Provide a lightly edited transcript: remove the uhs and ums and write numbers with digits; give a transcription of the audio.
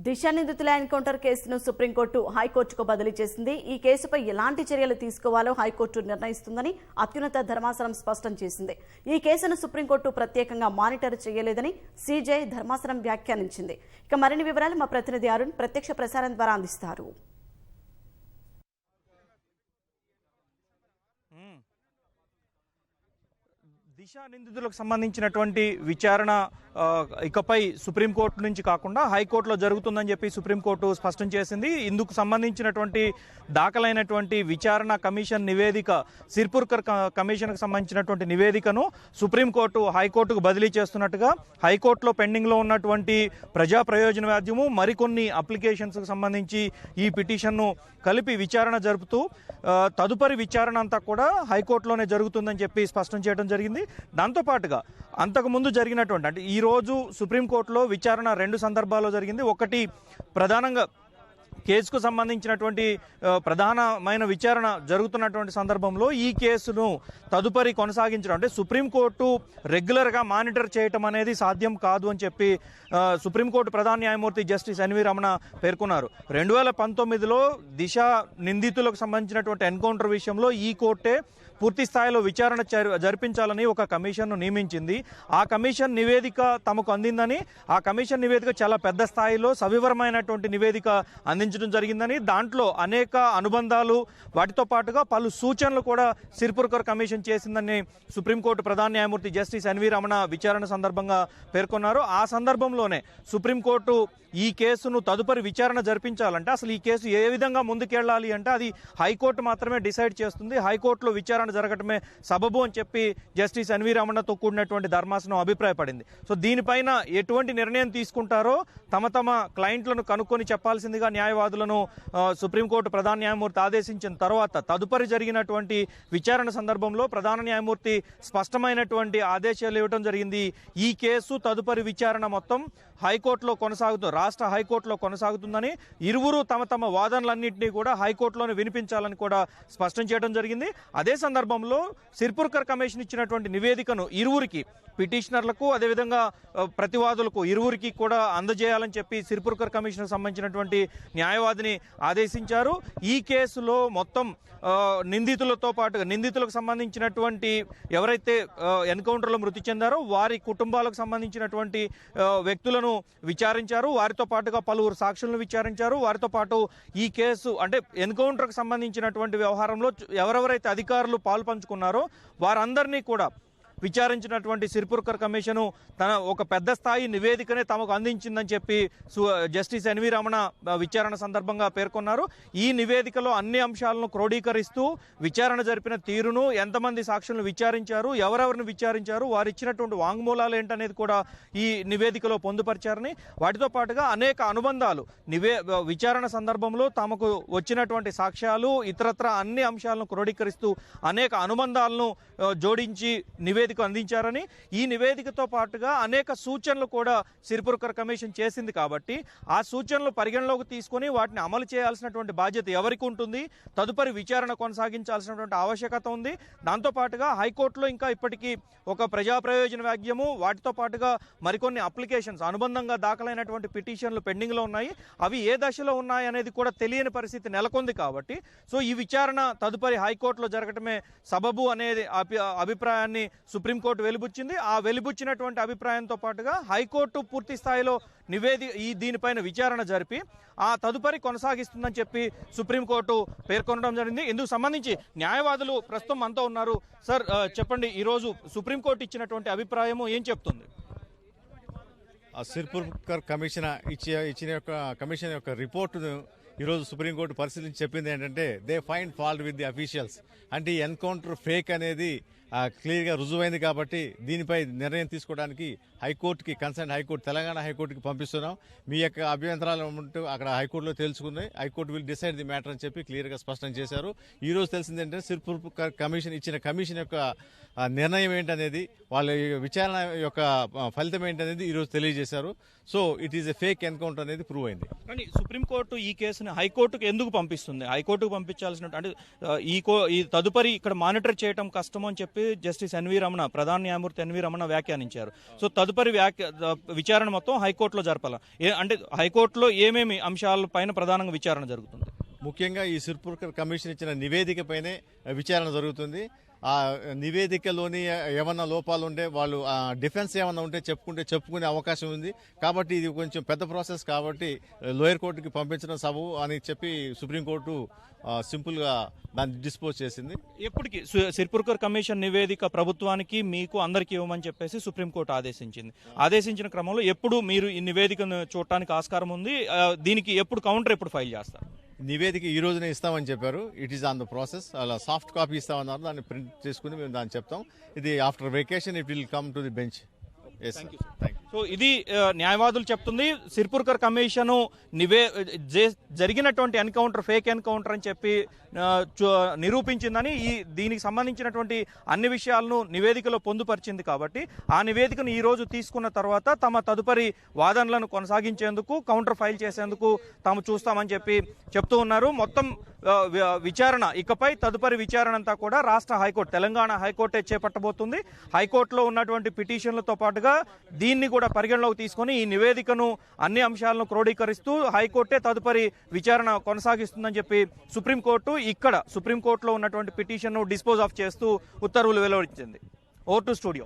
దిశ నిందితుల ఎన్కౌంటర్ కేసును సుప్రీంకోర్టు హైకోర్టుకు బదిలీ చేసింది. ఈ కేసుపై ఎలాంటి చర్యలు తీసుకోవాలో హైకోర్టు నిర్ణయిస్తుందని అత్యున్నత ధర్మాసనం స్పష్టం చేసింది. ఈ కేసును సుప్రీంకోర్టు ప్రత్యేకంగా మానిటర్ చేయలేదని సీజే ధర్మాసనం వ్యాఖ్యానించింది. ఇక మరిన్ని వివరాలు మా ప్రతినిధి అరుణ్ ప్రత్యక్ష ప్రసారం ద్వారా అందిస్తారు. దిశ నిందితులకు సంబంధించినటువంటి విచారణ ఇకపై సుప్రీంకోర్టు నుంచి కాకుండా హైకోర్టులో జరుగుతుందని చెప్పి సుప్రీంకోర్టు స్పష్టం చేసింది. ఇందుకు సంబంధించినటువంటి దాఖలైనటువంటి విచారణ కమిషన్ నివేదిక, సిర్పుర్కర్ కమిషన్కు సంబంధించినటువంటి నివేదికను సుప్రీంకోర్టు హైకోర్టుకు బదిలీ చేస్తున్నట్టుగా హైకోర్టులో పెండింగ్లో ఉన్నటువంటి ప్రజా ప్రయోజన వ్యాజ్యము మరికొన్ని అప్లికేషన్స్కు సంబంధించి ఈ పిటిషన్ను కలిపి విచారణ జరుపుతూ తదుపరి విచారణ అంతా కూడా హైకోర్టులోనే జరుగుతుందని చెప్పి స్పష్టం చేయడం జరిగింది. దాంతోపాటుగా అంతకుముందు జరిగినటువంటి అంటే ఈరోజు సుప్రీంకోర్టులో విచారణ 2 సందర్భాల్లో జరిగింది. ఒకటి ప్రధానంగా కేసుకు సంబంధించినటువంటి ప్రధానమైన విచారణ జరుగుతున్నటువంటి సందర్భంలో ఈ కేసును తదుపరి కొనసాగించడం అంటే సుప్రీంకోర్టు రెగ్యులర్గా మానిటర్ చేయటం అనేది సాధ్యం కాదు అని చెప్పి సుప్రీంకోర్టు ప్రధాన న్యాయమూర్తి జస్టిస్ ఎన్వి రమణ పేర్కొన్నారు. 2019లో దిశ నిందితులకు సంబంధించినటువంటి ఎన్కౌంటర్ విషయంలో ఈ కోర్టే పూర్తి స్థాయిలో విచారణ జరిపించాలని ఒక కమిషన్ను నియమించింది. ఆ కమిషన్ నివేదిక తమకు అందిందని, ఆ కమిషన్ నివేదిక చాలా పెద్ద స్థాయిలో సవివరమైనటువంటి నివేదిక అందించడం జరిగిందని, దాంట్లో అనేక అనుబంధాలు వాటితో పాటుగా పలు సూచనలు కూడా సిర్పుర్కర్ కమిషన్ చేసిందని సుప్రీంకోర్టు ప్రధాన న్యాయమూర్తి జస్టిస్ ఎన్వి రమణ విచారణ సందర్భంగా పేర్కొన్నారు. ఆ సందర్భంలోనే సుప్రీంకోర్టు ఈ కేసును తదుపరి విచారణ జరిపించాలంటే అసలు ఈ కేసు ఏ విధంగా ముందుకెళ్లాలి అంటే అది హైకోర్టు మాత్రమే డిసైడ్ చేస్తుంది, హైకోర్టులో విచారణ జరగటమే సబబు అని చెప్పి జస్టిస్ ఎన్వి రమణతో కూడినటువంటి ధర్మాసనం అభిప్రాయపడింది. సో దీనిపైన ఎటువంటి నిర్ణయం తీసుకుంటారో తమ క్లయింట్లను కనుక్కొని చెప్పాల్సిందిగా న్యాయవాదులను సుప్రీంకోర్టు ప్రధాన న్యాయమూర్తి ఆదేశించిన తర్వాత తదుపరి జరిగినటువంటి విచారణ సందర్భంలో ప్రధాన న్యాయమూర్తి స్పష్టమైనటువంటి ఆదేశాలు ఇవ్వడం జరిగింది. ఈ కేసు తదుపరి విచారణ మొత్తం హైకోర్టులో కొనసాగుతూ రాష్ట్ర హైకోర్టులో కొనసాగుతుందని, ఇరువురు తమ వాదనలన్నింటినీ కూడా హైకోర్టులోనే వినిపించాలని కూడా స్పష్టం చేయడం జరిగింది. అదే సందర్భంలో సిర్పుర్కర్ కమిషన్ ఇచ్చినటువంటి నివేదికను ఇరువురికి, పిటిషనర్లకు అదేవిధంగా ప్రతివాదులకు ఇరువురికి కూడా అందజేయాలని చెప్పి సిర్పుర్కర్ కమిషన్కు సంబంధించినటువంటి న్యాయవాదిని ఆదేశించారు. ఈ కేసులో మొత్తం నిందితులతో పాటుగా నిందితులకు సంబంధించినటువంటి ఎవరైతే ఎన్కౌంటర్లో మృతి చెందారో వారి కుటుంబాలకు సంబంధించినటువంటి వ్యక్తులను విచారించారు. వారితో పాటుగా పలువురు సాక్షులను విచారించారు. వారితో పాటు ఈ కేసు అంటే ఎన్కౌంటర్కు సంబంధించినటువంటి వ్యవహారంలో ఎవరెవరైతే అధికారులు పాలు పంచుకున్నారో వారందరినీ కూడా విచారించినటువంటి సిర్పుర్కర్ కమిషను తన ఒక పెద్ద స్థాయి నివేదికనే తమకు అందించిందని చెప్పి జస్టిస్ ఎన్వి రమణ విచారణ సందర్భంగా పేర్కొన్నారు. ఈ నివేదికలో అన్ని అంశాలను క్రోడీకరిస్తూ విచారణ జరిపిన తీరును, ఎంతమంది సాక్షులను విచారించారు, ఎవరెవరిని విచారించారు, వారు ఇచ్చినటువంటి వాంగ్మూలాలు ఏంటనేది కూడా ఈ నివేదికలో పొందుపరిచారని, వాటితో పాటుగా అనేక అనుబంధాలు విచారణ సందర్భంలో తమకు వచ్చినటువంటి సాక్ష్యాలు ఇతరత్ర అన్ని అంశాలను క్రోడీకరిస్తూ అనేక అనుబంధాలను జోడించి నివేదిక అందించారని, ఈ నివేదికతో పాటుగా అనేక సూచనలు కూడా సిర్పుర్కర్ కమిషన్ చేసింది కాబట్టి ఆ సూచనలు పరిగణలోకి తీసుకొని వాటిని అమలు చేయాల్సినటువంటి బాధ్యత ఎవరికి ఉంటుంది, తదుపరి విచారణ కొనసాగించాల్సినటువంటి ఆవశ్యకత ఉంది. దాంతోపాటుగా హైకోర్టులో ఇంకా ఇప్పటికీ ఒక ప్రజా ప్రయోజన వ్యాజ్యము, వాటితో పాటుగా మరికొన్ని అప్లికేషన్స్ అనుబంధంగా దాఖలైనటువంటి పిటిషన్లు పెండింగ్లో ఉన్నాయి. అవి ఏ దశలో ఉన్నాయి అనేది కూడా తెలియని పరిస్థితి నెలకొంది కాబట్టి సో ఈ విచారణ తదుపరి హైకోర్టులో జరగటమే సబబు అనేది అభిప్రాయాన్ని సుప్రీంకోర్టు వెలిబుచ్చింది. ఆ వెలిబుచ్చినటువంటి అభిప్రాయంతో పాటుగా హైకోర్టు పూర్తి స్థాయిలో దీనిపైన విచారణ జరిపి ఆ తదుపరి కొనసాగిస్తుందని చెప్పి సుప్రీంకోర్టు పేర్కొనడం జరిగింది. ఇందుకు సంబంధించి న్యాయవాదులు ప్రస్తుతం మనతో ఉన్నారు. సార్ చెప్పండి, ఈరోజు సుప్రీంకోర్టు ఇచ్చినటువంటి అభిప్రాయము ఏం చెప్తుంది? సిర్పుర్కర్ ఇచ్చిన కమిషన్ యొక్క రిపోర్టును ఈరోజు సుప్రీంకోర్టు పరిశీలించి చెప్పింది ఏంటంటే they find fault with the officials. అంటే ఈ ఎన్కౌంటర్ ఫేక్ అనేది క్లియర్గా రుజువైంది కాబట్టి దీనిపై నిర్ణయం తీసుకోవడానికి హైకోర్టుకి, కన్సర్న్ హైకోర్టు, తెలంగాణ హైకోర్టుకి పంపిస్తున్నాం. మీ యొక్క అభ్యంతరాలు ఉంటూ అక్కడ హైకోర్టులో తెలుసుకున్నాయి. High court will decide the matter అని చెప్పి క్లియర్గా స్పష్టం చేశారు. ఈ రోజు తెలిసింది ఏంటంటే సిర్పుర్కర్ కమిషన్ యొక్క నిర్ణయం ఏంటనేది, వాళ్ళ విచారణ యొక్క ఫలితం ఏంటనేది ఈరోజు తెలియజేశారు. So it is a fake encounter అనేది ప్రూవ్ అయింది. కానీ సుప్రీంకోర్టు ఈ కేసుని హైకోర్టుకు ఎందుకు పంపిస్తుంది? హైకోర్టుకు పంపించాల్సిన అంటే ఈ తదుపరి ఇక్కడ మానిటర్ చేయడం కష్టం అని చెప్పి జస్టిస్ ఎన్వి రమణ, ప్రధాన న్యాయమూర్తి ఎన్వి రమణ వ్యాఖ్యానించారు. సో తదుపరి విచారణ మొత్తం హైకోర్టులో జరపాలి. అంటే హైకోర్టులో ఏమేమి అంశాలపైన ప్రధానంగా విచారణ జరుగుతుంది? ముఖ్యంగా ఈ సిర్పుర్కర్ కమిషన్ ఇచ్చిన నివేదికపైనే విచారణ జరుగుతుంది. ఆ నివేదికలోని ఏమన్నా లోపాలు ఉంటే వాళ్ళు డిఫెన్స్ ఏమన్నా ఉంటే చెప్పుకునే అవకాశం ఉంది. కాబట్టి ఇది కొంచెం పెద్ద ప్రాసెస్ కాబట్టి లోయర్ కోర్టుకి పంపించడం సబబు అని చెప్పి సుప్రీంకోర్టు సింపుల్గా దాన్ని డిస్పోజ్ చేసింది. ఎప్పటికి సిర్పుర్కర్ కమిషన్ నివేదిక ప్రభుత్వానికి మీకు అందరికీ ఇవ్వమని చెప్పేసి సుప్రీంకోర్టు ఆదేశించింది. ఆదేశించిన క్రమంలో ఎప్పుడు మీరు ఈ నివేదికను చూడటానికి ఆస్కారం ఉంది? దీనికి ఎప్పుడు కౌంటర్ ఎప్పుడు ఫైల్ చేస్తారు? నివేదిక ఈ రోజునే ఇస్తామని చెప్పారు. It is on the process. అలా సాఫ్ట్ కాపీ ఇస్తామన్నారు. దాన్ని ప్రింట్ చేసుకుని మేము దాన్ని చెప్తాం. ఇది after vacation it will come to the bench. So ఇది న్యాయవాదులు చెప్తుంది. సిర్పుర్కర్ కమిషన్ జరిగినటువంటి ఎన్కౌంటర్ ఫేక్ ఎన్కౌంటర్ అని చెప్పి నిరూపించిందని, దీనికి సంబంధించినటువంటి అన్ని విషయాలను నివేదికలో పొందుపరిచింది. కాబట్టి ఆ నివేదికను ఈ రోజు తీసుకున్న తర్వాత తమ తదుపరి వాదనలను కొనసాగించేందుకు, కౌంటర్ ఫైల్ చేసేందుకు తాము చూస్తామని చెప్పి చెప్తూ ఉన్నారు. మొత్తం విచారణ ఇకపై తదుపరి విచారణ అంతా కూడా రాష్ట్ర హైకోర్టు, తెలంగాణ హైకోర్టే చేపట్టబోతుంది. హైకోర్టులో ఉన్నటువంటి పిటిషన్లతో పాటుగా దీన్ని కూడా పరిగణలోకి తీసుకొని ఈ నివేదికను, అన్ని అంశాలను క్రోడీకరిస్తూ హైకోర్టే తదుపరి విచారణ కొనసాగిస్తుందని చెప్పి సుప్రీంకోర్టులో ఉన్నటువంటి పిటిషన్ను డిస్పోజ్ ఆఫ్ చేస్తూ ఉత్తర్వులు వెలువరించింది. Over to studio.